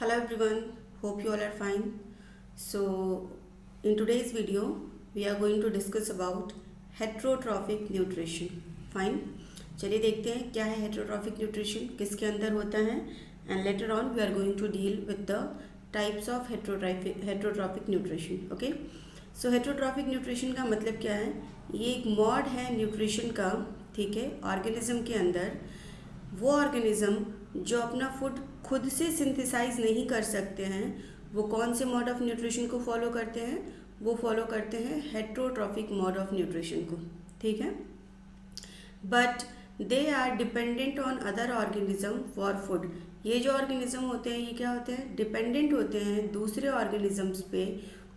Hello everyone, hope you all are fine. So, in today's video, we are going to discuss about heterotrophic nutrition. Fine. चलिए देखते हैं क्या है heterotrophic nutrition, किसके अंदर होता है, and later on we are going to deal with the types of heterotrophic nutrition. Okay. So heterotrophic nutrition का मतलब क्या है? ये एक मॉड है न्यूट्रिशन का, ठीक है, ऑर्गेनिज्म के अंदर। वो ऑर्गेनिज्म जो अपना फूड खुद से सिंथेसाइज नहीं कर सकते हैं, वो कौन से मोड ऑफ न्यूट्रिशन को फॉलो करते हैं? वो फॉलो करते हैं हेट्रोट्रॉफिक मोड ऑफ न्यूट्रिशन को, ठीक है। But they are dependent on other organism for food. ये जो ऑर्गेनिज्म होते हैं ये क्या होते हैं? डिपेंडेंट होते हैं दूसरे ऑर्गेनिजम्स पे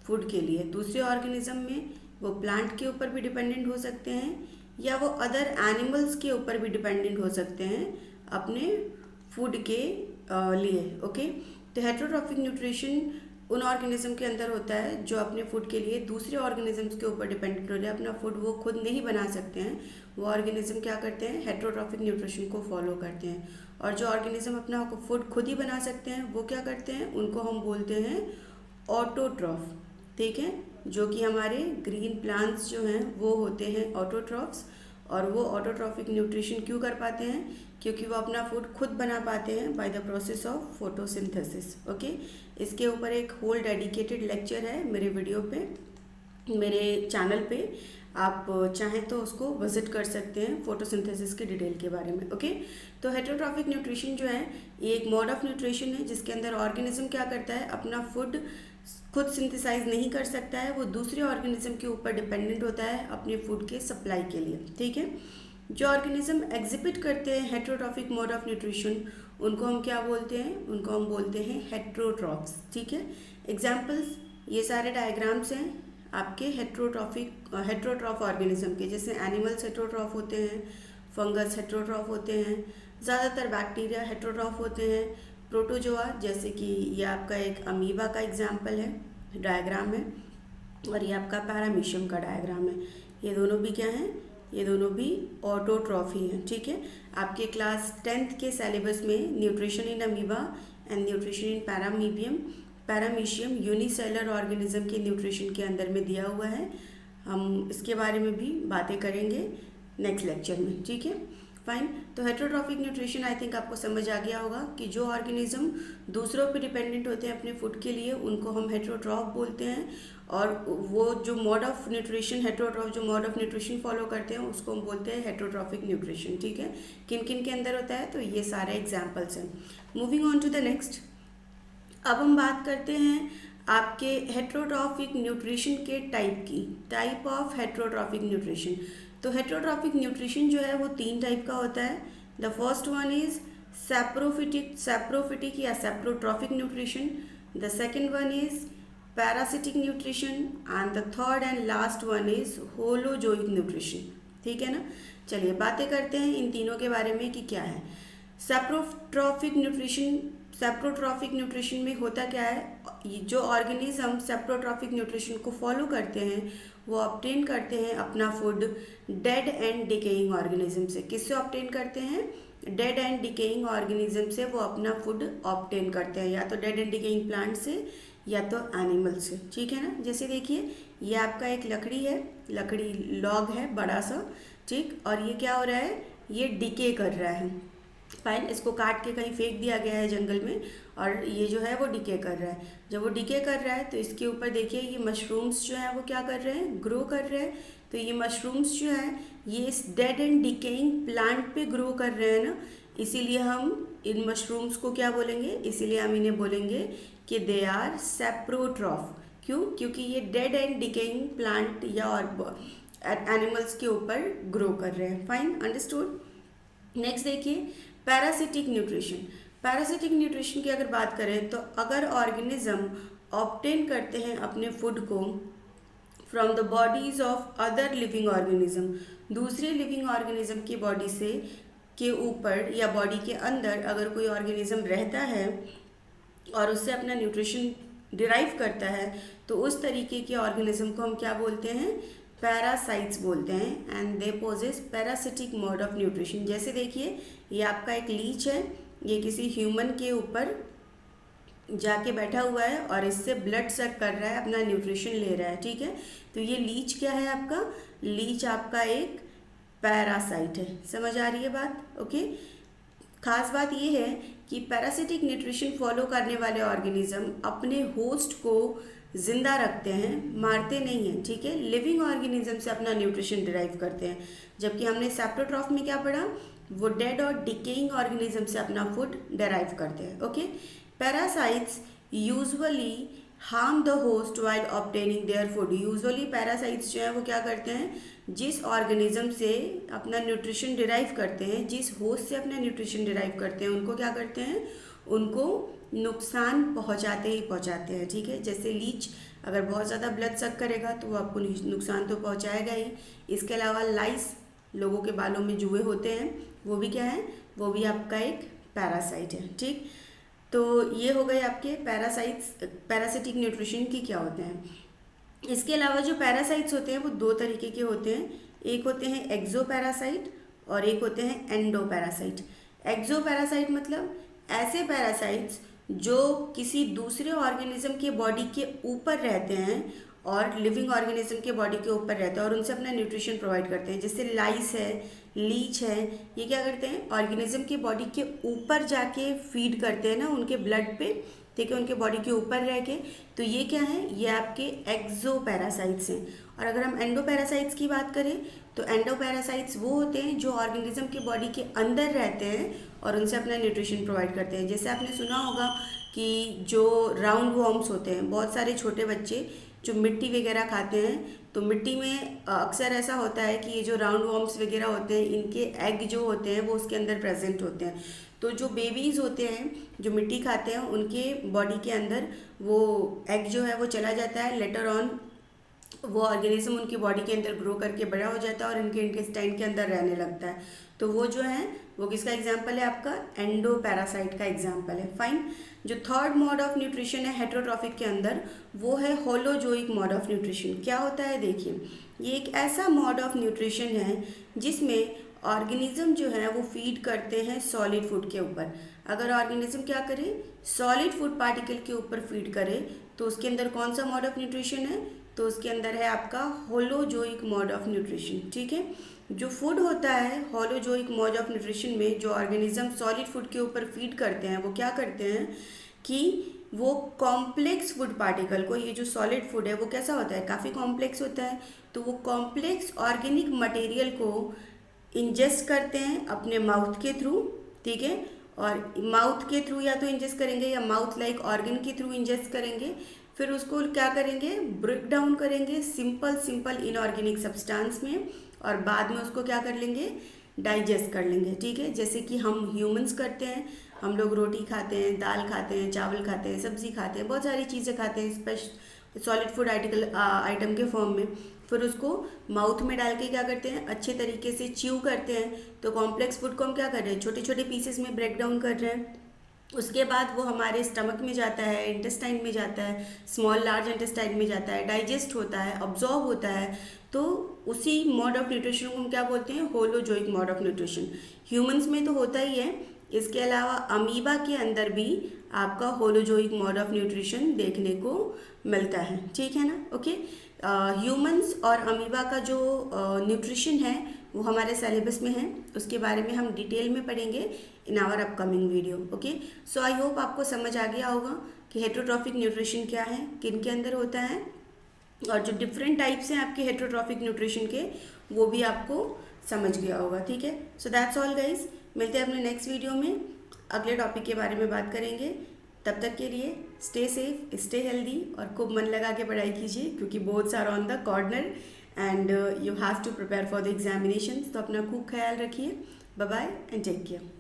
फूड के लिए। दूसरे ऑर्गेनिज्म में वो प्लांट के ऊपर भी डिपेंडेंट हो सकते हैं या वो अदर एनिमल्स के ऊपर भी डिपेंडेंट हो सकते हैं अपने फूड के लिए। ओके, तो हेट्रोट्रॉफिक न्यूट्रिशन उन ऑर्गेनिज्म के अंदर होता है जो अपने फूड के लिए दूसरे ऑर्गेनिजम्स के ऊपर डिपेंडेंट हो रहे हैं। अपना फूड वो खुद नहीं बना सकते हैं, वो ऑर्गेनिज्म क्या करते हैं? हेट्रोट्रॉफिक न्यूट्रिशन को फॉलो करते हैं। और जो ऑर्गेनिज्म अपना फूड खुद ही बना सकते हैं वो क्या करते हैं? उनको हम बोलते हैं ऑटोट्रॉफ, ठीक है। जो कि हमारे ग्रीन प्लांट्स जो हैं वो होते हैं ऑटोट्रॉफ्स। और वो ऑटोट्रॉफिक न्यूट्रिशन क्यों कर पाते हैं? क्योंकि वो अपना फूड खुद बना पाते हैं by the process of photosynthesis. Okay, इसके ऊपर एक होल डेडिकेटेड लेक्चर है मेरे वीडियो पे, मेरे चैनल पे। आप चाहें तो उसको विजिट कर सकते हैं फोटोसिंथेसिस के डिटेल के बारे में। ओके, तो हेट्रोट्रॉफिक न्यूट्रिशन जो है ये एक मोड ऑफ न्यूट्रिशन है जिसके अंदर ऑर्गेनिज्म क्या करता है? अपना फूड खुद सिंथेसाइज नहीं कर सकता है, वो दूसरे ऑर्गेनिज्म के ऊपर डिपेंडेंट होता है अपने फूड के सप्लाई के लिए, ठीक है। जो ऑर्गेनिज्म एग्जिबिट करते हैं हेट्रोट्रॉफिक मोड ऑफ न्यूट्रिशन उनको हम क्या बोलते हैं? उनको हम बोलते हैं हेट्रोट्रॉफ्स, ठीक है। एग्जाम्पल्स ये सारे डायग्राम्स हैं आपके हेट्रोट्रॉफ ऑर्गेनिज्म के। जैसे एनिमल्स हेट्रोट्रॉफ होते हैं, फंगस हेट्रोट्रॉफ होते हैं, ज़्यादातर बैक्टीरिया हेट्रोट्रॉफ होते हैं, प्रोटोजोआ जैसे कि ये आपका एक अमीबा का एग्जाम्पल है, डायग्राम है, और ये आपका पैरामीशियम का डायग्राम है। ये दोनों भी क्या हैं? ये दोनों भी ऑटोट्रॉफी हैं, ठीक है। आपके क्लास 10th के सिलेबस में nutrition in amoeba and nutrition in paramecium unicellular organism के न्यूट्रिशन के अंदर में दिया हुआ है। हम इसके बारे में भी बातें करेंगे नेक्स्ट लेक्चर में, ठीक है। फाइन, तो हेट्रोट्रॉफिक न्यूट्रिशन आई थिंक आपको समझ आ गया होगा कि जो ऑर्गेनिज्म दूसरों पे डिपेंडेंट होते हैं अपने फूड के लिए उनको हम हेट्रोट्रॉफ बोलते हैं। और वो जो मोड ऑफ न्यूट्रिशन हेट्रोट्रॉफ जो मोड ऑफ न्यूट्रिशन फॉलो करते हैं उसको हम बोलते हैं हेट्रोट्रॉफिक न्यूट्रिशन, ठीक है। किन किन के अंदर होता है? तो ये सारे एग्जाम्पल्स हैं। Moving on to the next, अब हम बात करते हैं आपके हेट्रोट्रॉफिक न्यूट्रिशन के टाइप ऑफ हेट्रोट्रॉफिक न्यूट्रिशन। तो हेट्रोट्रॉफिक न्यूट्रिशन जो है वो 3 टाइप का होता है। The first one is saprophytic या saprotrophic nutrition. The second one is parasitic nutrition and the third and last one is holozoic nutrition, ठीक है ना। चलिए बातें करते हैं इन तीनों के बारे में कि क्या है सैप्रोट्रॉफिक न्यूट्रिशन में होता क्या है? जो ऑर्गेनिज्म सैप्रोट्रॉफिक न्यूट्रिशन को फॉलो करते हैं वो ऑब्टेन करते हैं अपना food dead and decaying organism से। किससे ऑब्टेन करते हैं? डेड एंड डिकेइंग ऑर्गेनिज्म से वो अपना फूड ऑब्टेन करते हैं, या तो डेड एंड डिकेइंग प्लांट से या तो एनिमल से, ठीक है ना। जैसे देखिए ये आपका एक लकड़ी है, लकड़ी लॉग है बड़ा सा, ठीक, और ये क्या हो रहा है? ये डिके कर रहा है। फाइन, इसको काट के कहीं फेंक दिया गया है जंगल में और ये जो है वो डिके कर रहा है। जब वो डिके कर रहा है तो इसके ऊपर देखिए ये मशरूम्स जो हैं वो क्या कर रहे हैं? ग्रो कर रहे हैं। तो ये मशरूम्स जो है ये इस डेड एंड डिकेइंग प्लांट पे ग्रो कर रहे हैं ना, इसीलिए हम इन मशरूम्स को क्या बोलेंगे? इसीलिए हम इन्हें बोलेंगे कि दे आर सैप्रोट्रॉफ। क्यों? क्योंकि ये डेड एंड डिकेइंग प्लांट या और एनिमल्स के ऊपर ग्रो कर रहे हैं। Fine, understood. नेक्स्ट देखिए पैरासिटिक न्यूट्रिशन। पैरासिटिक न्यूट्रिशन की अगर बात करें तो अगर ऑर्गेनिज्म ऑब्टेन करते हैं अपने फूड को from the bodies of other living organism, दूसरे लिविंग ऑर्गेनिज्म की बॉडी से के ऊपर या बॉडी के अंदर अगर कोई ऑर्गेनिज्म रहता है और उससे अपना न्यूट्रिशन डिराइव करता है तो उस तरीके के ऑर्गेनिज्म को हम क्या बोलते हैं? पैरासाइट्स बोलते हैं and they possess parasitic mode of nutrition. जैसे देखिए ये आपका एक लीच है, ये किसी ह्यूमन के ऊपर जाके बैठा हुआ है और इससे ब्लड सक कर रहा है, अपना न्यूट्रिशन ले रहा है, ठीक है। तो ये लीच क्या है आपका? लीच आपका एक पैरासाइट है। समझ आ रही है बात? ओके। खास बात ये है कि पैरासिटिक न्यूट्रिशन फॉलो करने वाले ऑर्गेनिज्म अपने होस्ट को जिंदा रखते हैं, मारते नहीं हैं, ठीक है। लिविंग ऑर्गेनिज्म से अपना न्यूट्रिशन डिराइव करते हैं, जबकि हमने सेप्टोट्रॉफ में क्या पढ़ा? वो डेड और डिकेइंग ऑर्गेनिज्म से अपना फूड डिराइव करते हैं, okay. Parasites usually harm the host while obtaining their food. Usually parasites जो है वो क्या करते हैं? जिस ऑर्गेनिज्म से अपना न्यूट्रिशन डिराइव करते हैं, जिस होस्ट से अपना न्यूट्रिशन डिराइव करते हैं, उनको क्या करते हैं? उनको नुकसान पहुंचाते ही पहुंचाते हैं, ठीक है। जैसे लीच अगर बहुत ज़्यादा ब्लड सक करेगा तो वो आपको नुकसान तो पहुंचाएगा ही। इसके अलावा लाइस, लोगों के बालों में जुए होते हैं, वो भी क्या है? वो भी आपका एक पैरासाइट है, ठीक। तो ये हो गए आपके पैरासाइट्स। पैरासिटिक न्यूट्रिशन की क्या होते हैं। इसके अलावा जो पैरासाइट्स होते हैं वो दो तरीके के होते हैं। एक होते हैं एक्सो पैरासाइट और एक होते हैं एंडो पैरासाइट। एक्सो पैरासाइट मतलब ऐसे पैरासाइट्स जो किसी दूसरे ऑर्गेनिज्म के बॉडी के ऊपर रहते हैं और लिविंग ऑर्गेनिज्म के बॉडी के ऊपर रहते हैं और उनसे अपना न्यूट्रिशन प्रोवाइड करते हैं। जैसे लाइस है, लीच है, ये क्या करते हैं? ऑर्गेनिज्म के बॉडी के ऊपर जाके फीड करते हैं ना उनके ब्लड पे, ठीक है, उनके बॉडी के ऊपर रह के। तो ये क्या है? ये आपके एक्सो पैरासाइट्स हैं। और अगर हम एंडो पैरासाइट्स की बात करें तो एंडो पैरासाइट्स वो होते हैं जो ऑर्गेनिज्म के बॉडी के अंदर रहते हैं और उनसे अपना न्यूट्रिशन प्रोवाइड करते हैं। जैसे आपने सुना होगा कि जो राउंड वॉर्म्स होते हैं, बहुत सारे छोटे बच्चे जो मिट्टी वगैरह खाते हैं, तो मिट्टी में अक्सर ऐसा होता है कि ये जो राउंड वॉर्म्स वगैरह होते हैं, इनके एग जो होते हैं वो उसके अंदर प्रेजेंट होते हैं। तो जो बेबीज़ होते हैं जो मिट्टी खाते हैं, उनके बॉडी के अंदर वो एग जो है वो चला जाता है। लेटर ऑन वो ऑर्गेनिज्म उनकी बॉडी के अंदर ग्रो करके बड़ा हो जाता है और इनके इंटेस्टाइन के अंदर रहने लगता है। तो वो जो है वो किसका एग्जाम्पल है? आपका एंडो पैरासाइट का एग्जाम्पल है। फाइन। जो थर्ड मोड ऑफ न्यूट्रिशन है हेटेरोट्रॉफिक के अंदर, वो है होलोजोइक मोड ऑफ न्यूट्रिशन। क्या होता है? देखिए, ये एक ऐसा मोड ऑफ न्यूट्रिशन है जिसमें ऑर्गेनिज्म जो है वो फीड करते हैं सॉलिड फूड के ऊपर। अगर ऑर्गेनिज्म क्या करे? सॉलिड फूड पार्टिकल के ऊपर फीड करे, तो उसके अंदर कौन सा मोड ऑफ न्यूट्रिशन है? तो उसके अंदर है आपका होलोजोइक मोड ऑफ न्यूट्रिशन, ठीक है। जो फूड होता है होलोजोइक मोड ऑफ न्यूट्रिशन में, जो ऑर्गेनिज्म सॉलिड फूड के ऊपर फीड करते हैं, वो क्या करते हैं कि वो कॉम्प्लेक्स फूड पार्टिकल को, ये जो सॉलिड फूड है वो कैसा होता है? काफ़ी कॉम्प्लेक्स होता है। तो वो कॉम्प्लेक्स ऑर्गेनिक मटेरियल को इंजेस्ट करते हैं अपने माउथ के थ्रू, ठीक है। और माउथ के थ्रू या तो इंजेस्ट करेंगे या माउथ लाइक ऑर्गन के थ्रू इंजेस्ट करेंगे। फिर उसको क्या करेंगे? ब्रेक डाउन करेंगे सिंपल इनऑर्गेनिक सब्सटेंस में, और बाद में उसको क्या कर लेंगे? डाइजेस्ट कर लेंगे, ठीक है। जैसे कि हम ह्यूमंस करते हैं, हम लोग रोटी खाते हैं, दाल खाते हैं, चावल खाते हैं, सब्जी खाते हैं, बहुत सारी चीज़ें खाते हैं स्पेशल सॉलिड फूड आइटम के फॉर्म में। फिर उसको माउथ में डाल के क्या करते हैं? अच्छे तरीके से च्यू करते हैं। तो कॉम्प्लेक्स फूड को हम क्या कर रहे हैं? छोटे छोटे पीसेस में ब्रेक डाउन कर रहे हैं। उसके बाद वो हमारे स्टमक में जाता है, इंटेस्टाइन में जाता है, स्मॉल लार्ज इंटेस्टाइन में जाता है, डाइजेस्ट होता है, अब्जॉर्ब होता है। तो उसी मोड ऑफ न्यूट्रिशन को हम क्या बोलते हैं? Holozoic mode of nutrition. Humans में तो होता ही है, इसके अलावा अमीबा के अंदर भी आपका होलोजोइक मोड ऑफ न्यूट्रिशन देखने को मिलता है, ठीक है ना। ओके। ह्यूमंस और अमीबा का जो न्यूट्रिशन है वो हमारे सिलेबस में है, उसके बारे में हम डिटेल में पढ़ेंगे in our upcoming video. Okay. So I hope आपको समझ आ गया होगा कि हेटेरोट्रॉफिक न्यूट्रिशन क्या है, किन के अंदर होता है, और जो डिफरेंट टाइप्स हैं आपके हेटेरोट्रॉफिक न्यूट्रिशन के, वो भी आपको समझ गया होगा, ठीक है। So that's all guys. मिलते हैं अपने नेक्स्ट वीडियो में, अगले टॉपिक के बारे में बात करेंगे। तब तक के लिए स्टे सेफ, स्टे हेल्दी और खूब मन लगा के पढ़ाई कीजिए, क्योंकि boards are on the corner and you have to prepare for the examination. तो अपना खूब ख्याल रखिए। Bye bye and take care.